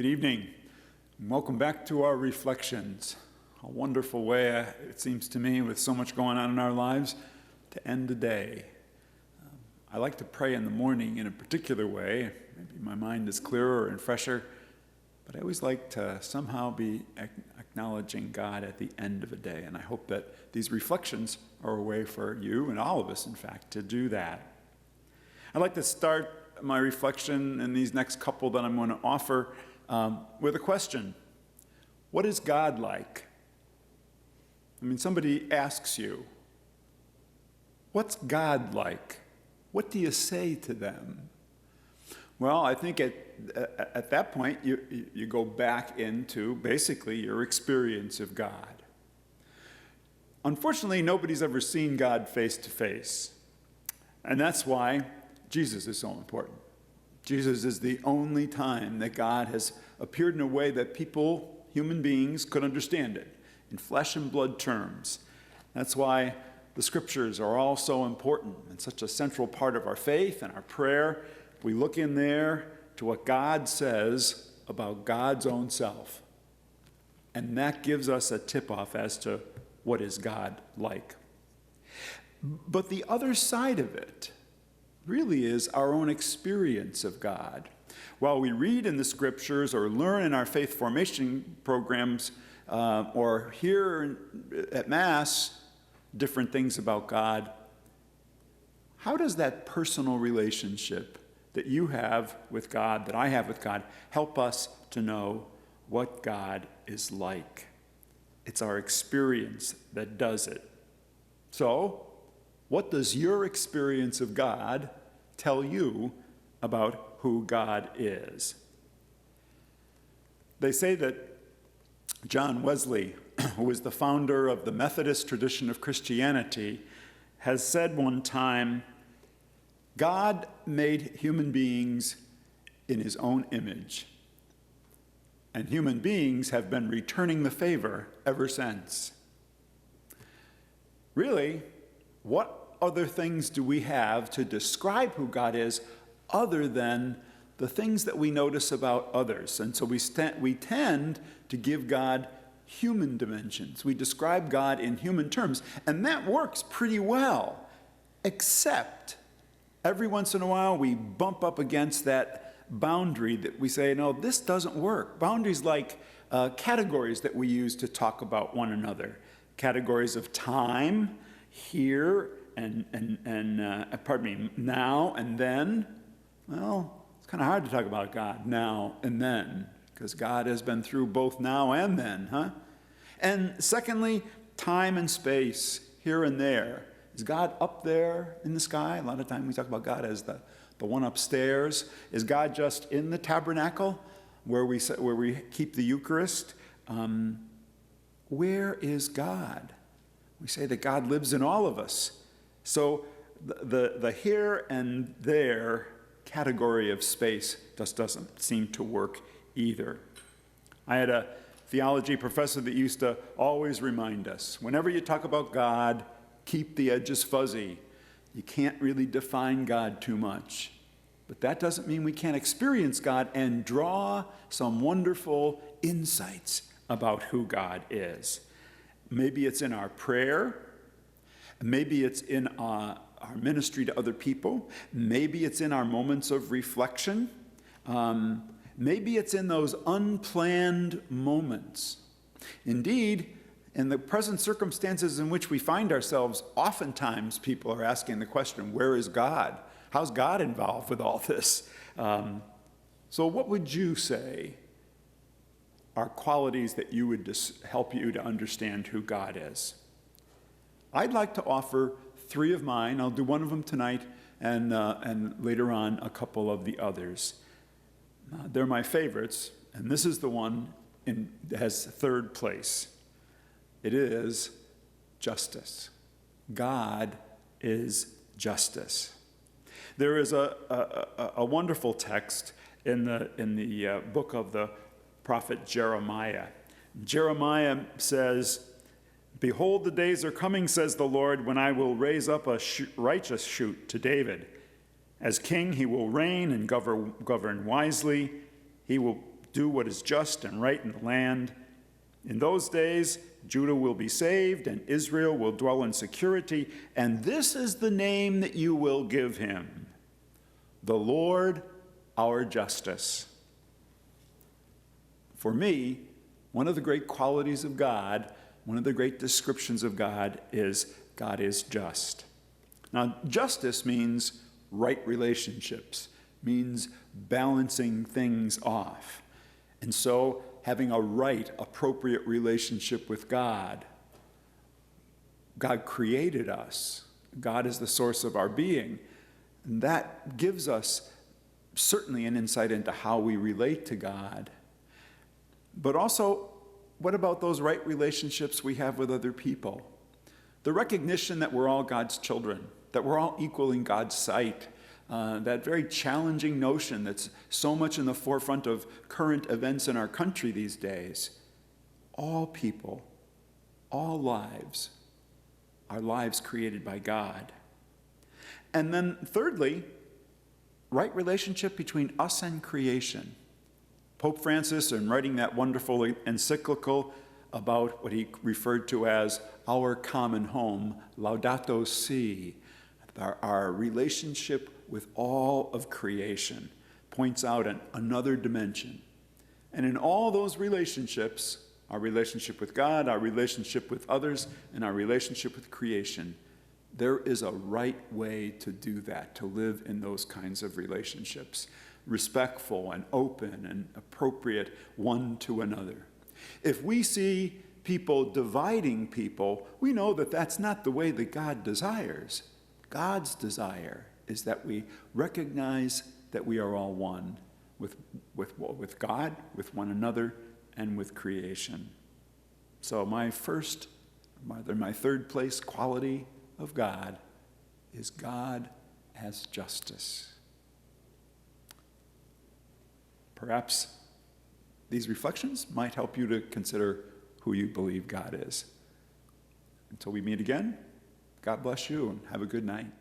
Good evening. Welcome back to our reflections. A wonderful way, it seems to me, with so much going on in our lives, to end the day. I like to pray in the morning in a particular way. Maybe my mind is clearer and fresher, but I always like to somehow be acknowledging God at the end of a day. And I hope that these reflections are a way for you and all of us, in fact, to do that. I'd like to start my reflection in these next couple that I'm going to offer with a question. What is God like? I mean, somebody asks you, what's God like? What do you say to them? Well, I think at that point, you go back into basically your experience of God. Unfortunately, nobody's ever seen God face to face. And that's why Jesus is so important. Jesus is the only time that God has appeared in a way that people, human beings, could understand it in flesh and blood terms. That's why the scriptures are all so important and such a central part of our faith and our prayer. We look in there to what God says about God's own self. And that gives us a tip-off as to what is God like. But the other side of it really is our own experience of God. While we read in the scriptures or learn in our faith formation programs or hear at Mass different things about God, how does that personal relationship that you have with God, that I have with God, help us to know what God is like? It's our experience that does it. So, what does your experience of God tell you about who God is? They say that John Wesley, who was the founder of the Methodist tradition of Christianity, has said one time, God made human beings in his own image, and human beings have been returning the favor ever since. Really, what other things do we have to describe who God is other than the things that we notice about others? And so we tend to give God human dimensions. We describe God in human terms, and that works pretty well, except every once in a while we bump up against that boundary that we say, no, this doesn't work. Boundaries like categories that we use to talk about one another. Categories of time, here, now and then. Well, it's kind of hard to talk about God now and then, because God has been through both now and then, huh? And secondly, time and space, here and there. Is God up there in the sky? A lot of time we talk about God as the one upstairs. Is God just in the tabernacle where we keep the Eucharist? Where is God? We say that God lives in all of us. So the here and there category of space just doesn't seem to work either. I had a theology professor that used to always remind us, whenever you talk about God, keep the edges fuzzy. You can't really define God too much. But that doesn't mean we can't experience God and draw some wonderful insights about who God is. Maybe it's in our prayer. Maybe it's in our ministry to other people. Maybe it's in our moments of reflection. Maybe it's in those unplanned moments. Indeed, in the present circumstances in which we find ourselves, oftentimes people are asking the question, where is God? How's God involved with all this? So what would you say are qualities that you would help you to understand who God is? I'd like to offer 3 of mine. I'll do one of them tonight, and later on a couple of the others. They're my favorites, and this is the one that has 3rd place. It is justice. God is justice. There is a wonderful text in the book of the prophet Jeremiah. Jeremiah says, "Behold, the days are coming, says the Lord, when I will raise up a righteous shoot to David. As king, he will reign and govern wisely. He will do what is just and right in the land. In those days, Judah will be saved, and Israel will dwell in security, and this is the name that you will give him: the Lord our justice. For me, one of the great qualities of God, one of the great descriptions of God is just. Now, justice means right relationships, means balancing things off. And so, having a right, appropriate relationship with God. God created us. God is the source of our being. And that gives us certainly an insight into how we relate to God. But also, what about those right relationships we have with other people? The recognition that we're all God's children, that we're all equal in God's sight, that very challenging notion that's so much in the forefront of current events in our country these days. All people, all lives, are lives created by God. And then thirdly, right relationship between us and creation. Pope Francis, in writing that wonderful encyclical about what he referred to as our common home, Laudato Si, our relationship with all of creation, points out another dimension. And in all those relationships, our relationship with God, our relationship with others, and our relationship with creation, there is a right way to do that, to live in those kinds of relationships, respectful and open and appropriate one to another. If we see people dividing people, we know that that's not the way that God desires. God's desire is that we recognize that we are all one with God, with one another, and with creation. So my third place quality of God is God as justice. Perhaps these reflections might help you to consider who you believe God is. Until we meet again, God bless you and have a good night.